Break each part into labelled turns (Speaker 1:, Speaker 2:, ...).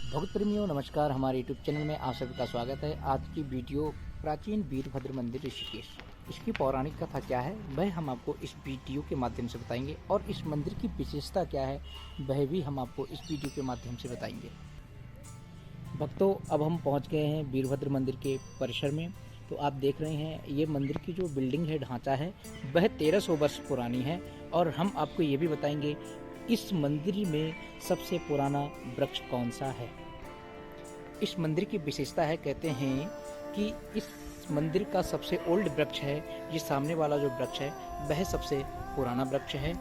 Speaker 1: भक्त प्रेमियों नमस्कार। हमारे यूट्यूब चैनल में आप सभी का स्वागत है। आज की वीडियो प्राचीन वीरभद्र मंदिर ऋषिकेश, इसकी पौराणिक कथा क्या है वह हम आपको इस वीडियो के माध्यम से बताएंगे और इस मंदिर की विशेषता क्या है वह भी हम आपको इस वीडियो के माध्यम से बताएंगे। भक्तों, अब हम पहुंच गए हैं वीरभद्र मंदिर के परिसर में। तो आप देख रहे हैं ये मंदिर की जो बिल्डिंग है, ढांचा है, वह 1300 वर्ष पुरानी है। और हम आपको ये भी बताएंगे इस मंदिर में सबसे पुराना वृक्ष कौन सा है। इस मंदिर की विशेषता है, कहते हैं कि इस मंदिर का सबसे ओल्ड वृक्ष है, ये सामने वाला जो वृक्ष है वह सबसे पुराना वृक्ष है।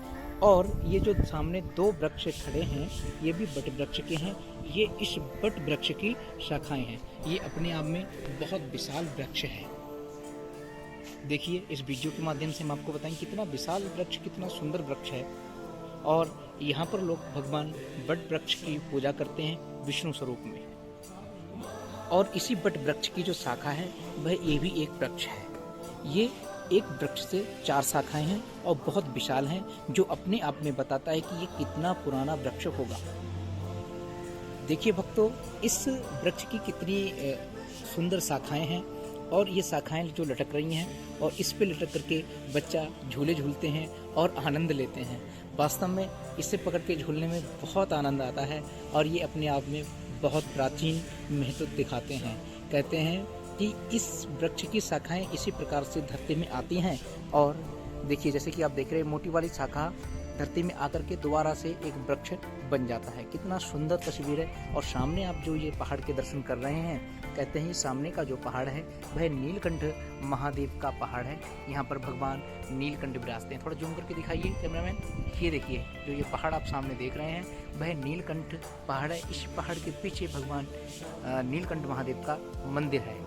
Speaker 1: और ये जो सामने दो वृक्ष खड़े हैं ये भी बट वृक्ष के हैं। ये इस बट वृक्ष की शाखाएं हैं। ये अपने आप में बहुत विशाल वृक्ष है। देखिए, इस वीडियो के माध्यम से हम आपको बताएंगे कितना विशाल वृक्ष, कितना सुंदर वृक्ष है। और यहाँ पर लोग भगवान बट वृक्ष की पूजा करते हैं विष्णु स्वरूप में। और इसी बट वृक्ष की जो शाखा है वह ये भी एक वृक्ष है। ये एक वृक्ष से 4 शाखाएं हैं और बहुत विशाल हैं, जो अपने आप में बताता है कि ये कितना पुराना वृक्ष होगा। देखिए भक्तों, इस वृक्ष की कितनी सुंदर शाखाएं हैं और ये शाखाएं जो लटक रही हैं और इस पे लटक करके बच्चा झूले झूलते हैं और आनंद लेते हैं। वास्तव में इसे पकड़ के झूलने में बहुत आनंद आता है और ये अपने आप में बहुत प्राचीन महत्व दिखाते हैं। कहते हैं कि इस वृक्ष की शाखाएं इसी प्रकार से धरती में आती हैं। और देखिए, जैसे कि आप देख रहे हैं, मोटी वाली शाखा धरती में आकर के दोबारा से एक वृक्ष बन जाता है। कितना सुंदर तस्वीर है। और सामने आप जो ये पहाड़ के दर्शन कर रहे हैं, कहते हैं सामने का जो पहाड़ है वह नीलकंठ महादेव का पहाड़ है। यहाँ पर भगवान नीलकंठ विराजते हैं। थोड़ा जूम करके दिखाइए कैमरामैन। ये देखिए, जो ये पहाड़ आप सामने देख रहे हैं वह नीलकंठ पहाड़ है। इस पहाड़ के पीछे भगवान नीलकंठ महादेव का मंदिर है।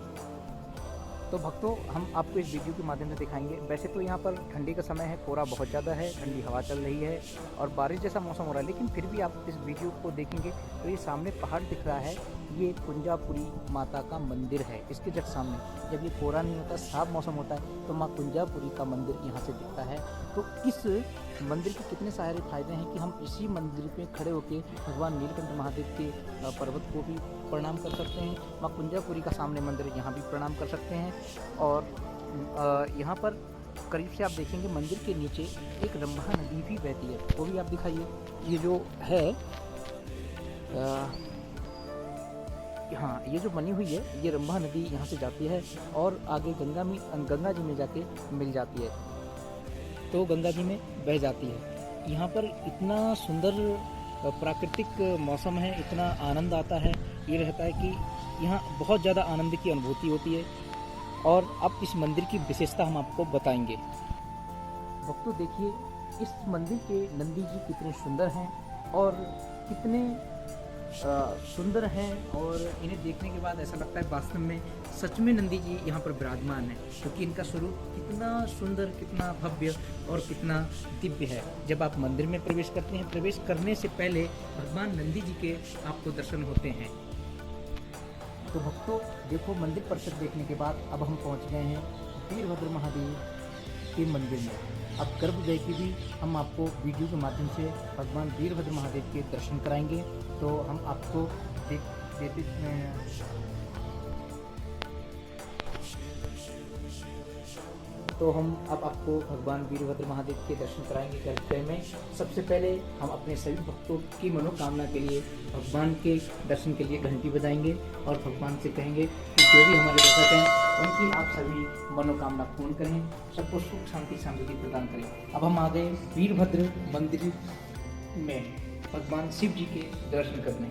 Speaker 1: तो भक्तों, हम आपको इस वीडियो के माध्यम से दिखाएंगे। वैसे तो यहाँ पर ठंडी का समय है, कोहरा बहुत ज़्यादा है, ठंडी हवा चल रही है और बारिश जैसा मौसम हो रहा है, लेकिन फिर भी आप इस वीडियो को देखेंगे तो ये सामने पहाड़ दिख रहा है। ये कुंजापुरी माता का मंदिर है। इसके जस्ट सामने, जब ये कोहरा नहीं होता, साफ मौसम होता है, तो माँ कुंजापुरी का मंदिर यहाँ से दिखता है। तो इस मंदिर के कितने सारे फायदे हैं कि हम इसी मंदिर पे खड़े होकर भगवान नीलकंठ महादेव के पर्वत को भी प्रणाम कर सकते हैं। माँ कुंजापुरी का सामने मंदिर है, यहाँ भी प्रणाम कर सकते हैं। और यहाँ पर करीब से आप देखेंगे मंदिर के नीचे एक रंभा नदी भी बहती है, वो भी आप दिखाइए। ये जो है हाँ, ये जो बनी हुई है ये रंभा नदी यहाँ से जाती है और आगे गंगा जी में जाके मिल जाती है, तो गंगा जी में बह जाती है। यहाँ पर इतना सुंदर प्राकृतिक मौसम है, इतना आनंद आता है। ये रहता है कि यहाँ बहुत ज़्यादा आनंद की अनुभूति होती है। और अब इस मंदिर की विशेषता हम आपको बताएंगे। भक्तों देखिए, इस मंदिर के नंदी जी कितने सुंदर हैं और कितने सुंदर हैं। और इन्हें देखने के बाद ऐसा लगता है वास्तव में सच में नंदी जी यहाँ पर विराजमान है, क्योंकि इनका स्वरूप कितना सुंदर, कितना भव्य और कितना दिव्य है। जब आप मंदिर में प्रवेश करते हैं, प्रवेश करने से पहले भगवान नंदी जी के आपको दर्शन होते हैं। तो भक्तों देखो, मंदिर परिसर देखने के बाद अब हम पहुँच गए हैं वीरभद्र महादेव के मंदिर में। अब गर्भगृह की भी हम आपको वीडियो के माध्यम से भगवान वीरभद्र महादेव के दर्शन कराएंगे। तो हम आपको देते तो हम अब आपको भगवान वीरभद्र महादेव के दर्शन कराएंगे गर्भगृह में। सबसे पहले हम अपने सभी भक्तों की मनोकामना के लिए भगवान के दर्शन के लिए घंटी बजाएंगे और भगवान से कहेंगे कि जो भी हमारे दर्शक हैं उनकी आप सभी मनोकामना पूर्ण करें, सबको सुख शांति समृद्धि प्रदान करें। अब हम आ गए वीरभद्र मंदिर में भगवान शिव जी के दर्शन करने,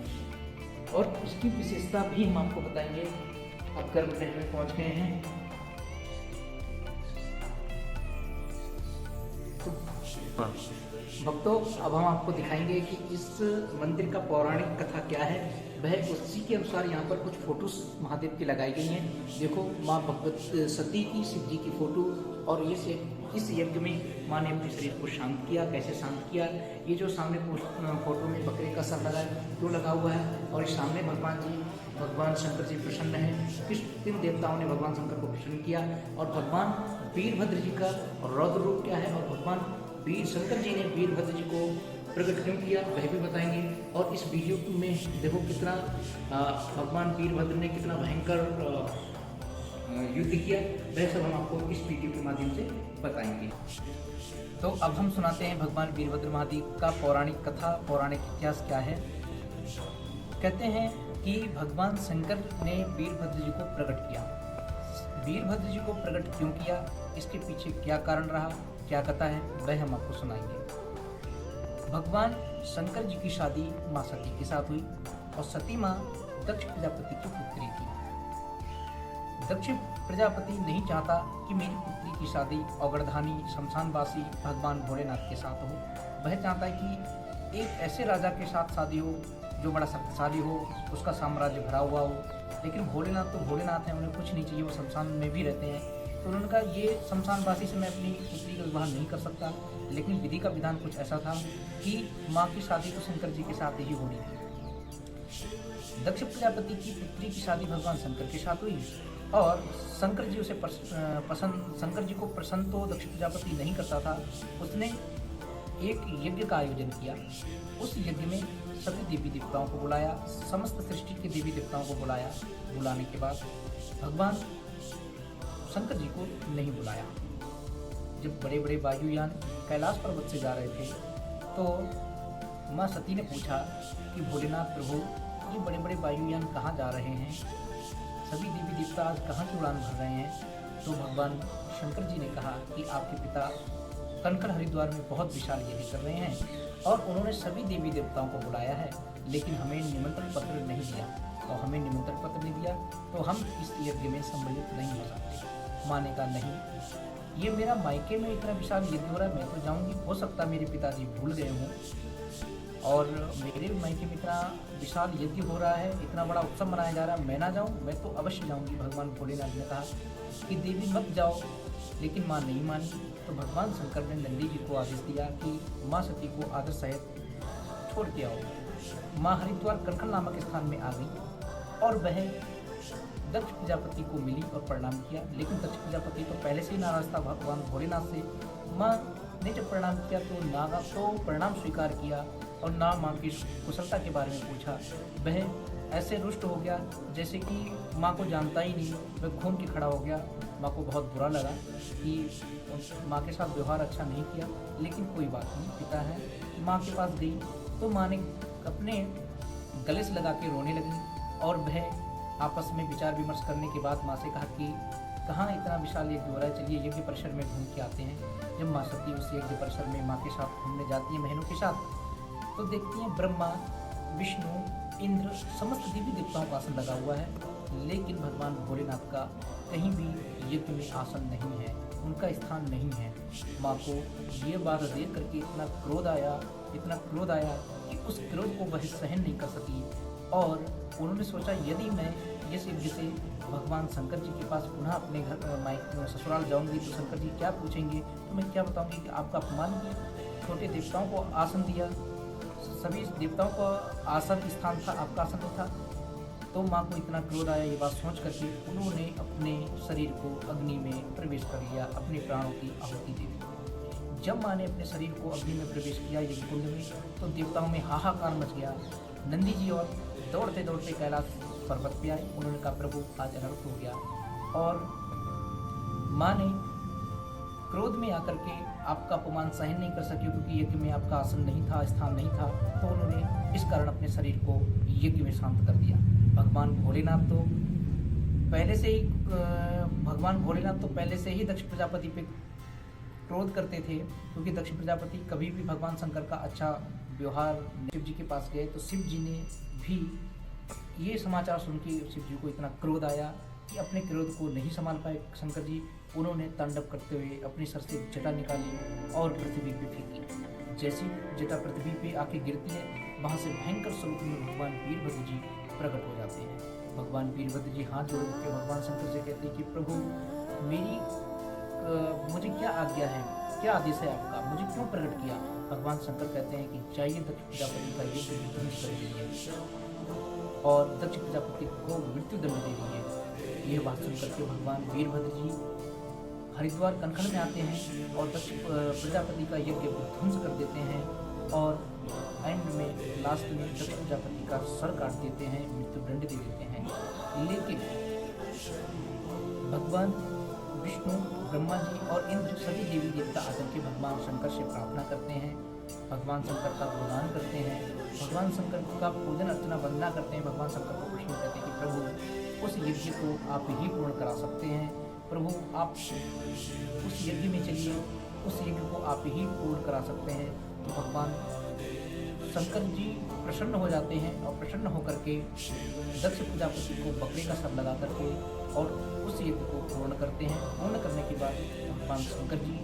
Speaker 1: और उसकी विशेषता भी हम आपको बताएंगे। अब गर्भगृह में पहुंच गए हैं। भक्तों, अब हम आपको दिखाएंगे कि इस मंदिर का पौराणिक कथा क्या है। वह उसी के अनुसार यहाँ पर कुछ फोटोस महादेव की लगाई गई हैं। देखो, माँ भगवत सती की, शिव जी की फोटो। और ये से इस यज्ञ में माँ ने अपने शरीर को शांत किया। कैसे शांत किया? ये जो सामने फोटो में बकरे का सर लगा है वो लगा हुआ है। और इस सामने भगवान शंकर जी प्रसन्न हैं। किस 3 देवताओं ने भगवान शंकर को प्रसन्न किया। और भगवान वीरभद्र जी का रौद्र रूप क्या है, और भगवान वीर शंकर जी ने वीरभद्र जी को प्रकट क्यों किया वह भी बताएंगे। और इस वीडियो में देखो कितना भगवान वीरभद्र ने कितना भयंकर युद्ध किया, वह सब हम आपको इस वीडियो के माध्यम से बताएंगे। तो अब हम सुनाते हैं भगवान वीरभद्र महादेव का पौराणिक कथा, पौराणिक इतिहास क्या है। कहते हैं कि भगवान शंकर ने वीरभद्र जी को प्रकट किया। वीरभद्र जी को प्रकट क्यों किया, इसके पीछे क्या कारण रहा, क्या कथा है, वह हम आपको सुनाएंगे। भगवान शंकर जी की शादी माँ सती के साथ हुई और सती माँ दक्ष प्रजापति की पुत्री थी। दक्ष प्रजापति नहीं चाहता कि मेरी पुत्री की शादी औगड़धानी शमशानवासी भगवान भोलेनाथ के साथ हो। वह चाहता है कि एक ऐसे राजा के साथ शादी हो जो बड़ा शक्तिशाली हो, उसका साम्राज्य भरा हुआ हो। लेकिन भोलेनाथ तो भोलेनाथ हैं, उन्हें कुछ नहीं चाहिए, वो शमशान में भी रहते हैं। तो उन्होंने कहा ये शमशानवासी से मैं अपनी पुत्री का विवाह नहीं कर सकता। लेकिन विधि का विधान कुछ ऐसा था कि माँ की शादी तो शंकर जी के साथ ही होनी थी। दक्ष प्रजापति की पुत्री की शादी भगवान शंकर के साथ हुई और शंकर जी उसे शंकर जी को प्रसन्न तो दक्ष प्रजापति नहीं करता था। उसने एक यज्ञ का आयोजन किया। उस यज्ञ में सभी देवी देवताओं को बुलाया, समस्त सृष्टि के देवी देवताओं को बुलाया। बुलाने के बाद भगवान शंकर जी को नहीं बुलाया। जब बड़े बड़े वायुयान कैलाश पर्वत से जा रहे थे तो माँ सती ने पूछा कि भोलेनाथ प्रभु, ये बड़े बड़े वायुयान कहाँ जा रहे हैं, सभी देवी देवता आज कहाँ की उड़ान भर रहे हैं। तो भगवान शंकर जी ने कहा कि आपके पिता कनखल हरिद्वार में बहुत विशाल यज्ञ कर रहे हैं और उन्होंने सभी देवी देवताओं को बुलाया है, लेकिन हमें निमंत्रण पत्र नहीं दिया। और हमें निमंत्रण पत्र नहीं दिया तो हम इस यज्ञ में सम्मिलित नहीं हो सकते। माने का नहीं, ये मेरा मायके में इतना विशाल यज्ञ हो रहा है, मैं तो जाऊँगी। हो सकता मेरे पिताजी भूल गए हों और मेरे मायके में इतना विशाल यज्ञ हो रहा है, इतना बड़ा उत्सव मनाया जा रहा है, मैं ना जाऊँ, मैं तो अवश्य जाऊँगी। भगवान भोलेनाथ ने कहा कि देवी मत जाओ, लेकिन माँ नहीं मानी। तो भगवान शंकर ने नंदी जी को आदेश दिया कि माँ सती को आदर सहित छोड़ के आओ। माँ हरिद्वार कनखल नामक स्थान में आ गई और वह दक्ष प्रजापति को मिली और प्रणाम किया। लेकिन दक्ष प्रजापति तो पहले से ही नाराज था भगवान भोलेनाथ से। माँ ने जब प्रणाम किया तो प्रणाम स्वीकार किया और ना माँ की कुशलता के बारे में पूछा। वह ऐसे रुष्ट हो गया जैसे कि माँ को जानता ही नहीं। वह घूम के खड़ा हो गया। माँ को बहुत बुरा लगा कि माँ के साथ व्यवहार अच्छा नहीं किया, लेकिन कोई बात नहीं, पिता है। माँ के पास गई तो माँ ने अपने गले से लगा के रोने लगी और वह आपस में विचार विमर्श करने के बाद माँ से कहा कि कहाँ इतना विशाल यज्ञ हो रहा है, चलिए यज्ञ परिसर में घूम के आते हैं। जब माँ सती उस यज्ञ परिसर में माँ के साथ घूमने जाती है बहनों के साथ, तो देखती हैं ब्रह्मा, विष्णु, इंद्र, समस्त देवी देवताओं का आसन लगा हुआ है, लेकिन भगवान भोलेनाथ का कहीं भी यज्ञ में आसन नहीं है, उनका स्थान नहीं है। माँ को ये बात देख करके इतना क्रोध आया कि उस क्रोध को वह सहन नहीं कर सकी और उन्होंने सोचा यदि मैं इस यज्ञ से भगवान शंकर जी के पास पुनः अपने घर ससुराल जाऊंगी तो शंकर जी क्या पूछेंगे, तो मैं क्या बताऊंगी कि आपका अपमान किया, छोटे देवताओं को आसन दिया, सभी देवताओं का आसन स्थान था, आपका आसन नहीं था। तो माँ को इतना क्रोध आया, ये बात सोच करके उन्होंने अपने शरीर को अग्नि में प्रवेश कर लिया, अपने प्राणों की आहुति दे दी। जब माँ ने अपने शरीर को अग्नि में प्रवेश किया यज्ञ कुंड में, तो देवताओं में हाहाकार मच गया। नंदी जी और दौड़ते दौड़ते कैलाश पर्वत पे आए। उन्होंने कहा प्रभु आज अनर्थ हो गया। और माँ ने क्रोध में आकर के आपका अपमान सहन नहीं कर सकी, क्योंकि यज्ञ में आपका आसन नहीं था, स्थान नहीं था। तो उन्होंने इस कारण अपने शरीर को यज्ञ में शांत कर दिया। भगवान भोलेनाथ तो पहले से ही दक्ष प्रजापति पे क्रोध करते थे, क्योंकि दक्ष प्रजापति कभी भी भगवान शंकर का अच्छा व्यवहार शिव जी के पास गए तो शिव जी ने भी ये समाचार सुन के शिव जी को इतना क्रोध आया कि अपने क्रोध को नहीं संभाल पाए शंकर जी। उन्होंने तांडव करते हुए अपनी सर से जटा निकाली और पृथ्वी पे फेंकी। जैसी जटा पृथ्वी पे आके गिरती है, वहाँ से भयंकर स्वरूप में भगवान वीरभद्र जी प्रकट हो जाते हैं। भगवान वीरभद्र जी हाथ जोड़ के भगवान शंकर से कहते हैं कि प्रभु मुझे क्या आज्ञा है, क्या आदेश है आपका, मुझे क्यों प्रकट किया। भगवान शंकर कहते हैं कि चाहिए दक्ष प्रजापति का यज्ञ विध्वंस कर दीजिए और दक्ष प्रजापति को मृत्यु दंड दे दीजिए। यह बात सुनकर के भगवान वीरभद्र जी हरिद्वार कनखल में आते हैं और दक्ष प्रजापति का यज्ञ विध्वंस कर देते हैं और एंड में लास्ट में दक्ष प्रजापति का सर काट देते हैं, मृत्युदंड दे देते हैं। लेकिन भगवान विष्णु, ब्रह्मा जी और इंद्र सभी देवी देवता आकर के भगवान शंकर से प्रार्थना करते हैं, भगवान शंकर का गुणगान करते हैं, भगवान शंकर का पूजन अर्चना वंदना करते हैं। भगवान शंकर को प्रश्न करते हैं कि प्रभु उस यज्ञ को आप ही पूर्ण करा सकते हैं, प्रभु आप उस यज्ञ में चलिए, उस यज्ञ को आप ही पूर्ण करा सकते हैं। तो भगवान शंकर जी प्रसन्न हो जाते हैं और प्रसन्न होकर के दक्ष प्रजापति को बकरे का सर लगा करके और उस यज्ञ को पूर्ण करते हैं। पूर्ण करने के बाद भगवान शंकर जी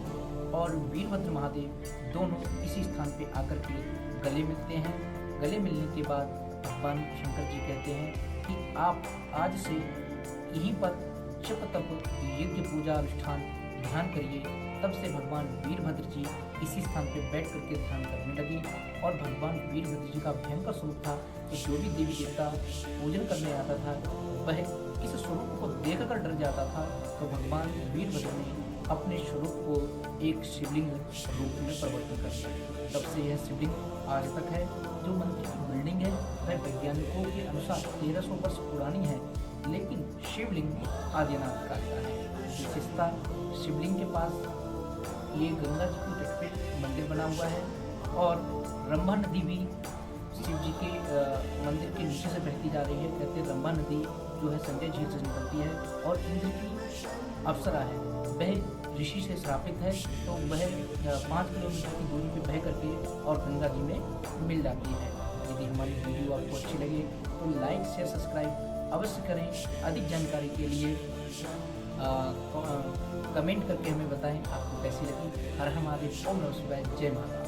Speaker 1: और वीरभद्र महादेव दोनों इसी स्थान पे आकर के गले मिलते हैं। गले मिलने के बाद भगवान शंकर जी कहते हैं कि आप आज से यहीं पर जप तप यज्ञ पूजा अनुष्ठान ध्यान करिए। तब से भगवान वीरभद्र जी इसी स्थान पे बैठ करके ध्यान करने लगे और भगवान वीरभद्र जी का भयंकर स्वरूप था कि जो भी देवी देवता पूजन करने आता था वह इस स्वरूप को देखकर डर जाता था। तो भगवान वीरभद्र ने अपने स्वरूप को एक शिवलिंग रूप में परिवर्तन कर दिया। तब से यह शिवलिंग आज तक है। जो मंदिर की बिल्डिंग है वह वैज्ञानिकों के अनुसार 1300 वर्ष पुरानी है, लेकिन शिवलिंग आदिनाथ काल का है। विशेषता शिवलिंग के पास ये गंगा जी की तट पे मंदिर बना हुआ है और रंभा नदी भी शिव जी के मंदिर के नीचे से बहती जा रही है। कहते हैं रंभा नदी जो है संजय झील से निकलती है और इंद्र की अप्सरा है, वह ऋषि से श्रापित है, तो वह 5 किलोमीटर की दूरी पे बह करके और गंगा जी में मिल जाती है। यदि हमारी वीडियो आपको अच्छी लगे तो लाइक शेयर सब्सक्राइब अवश्य करें। अधिक जानकारी के लिए कमेंट करके हमें बताएं आपको कैसी लगी। हर हमारे ओम नमः शिवाय, जय माता।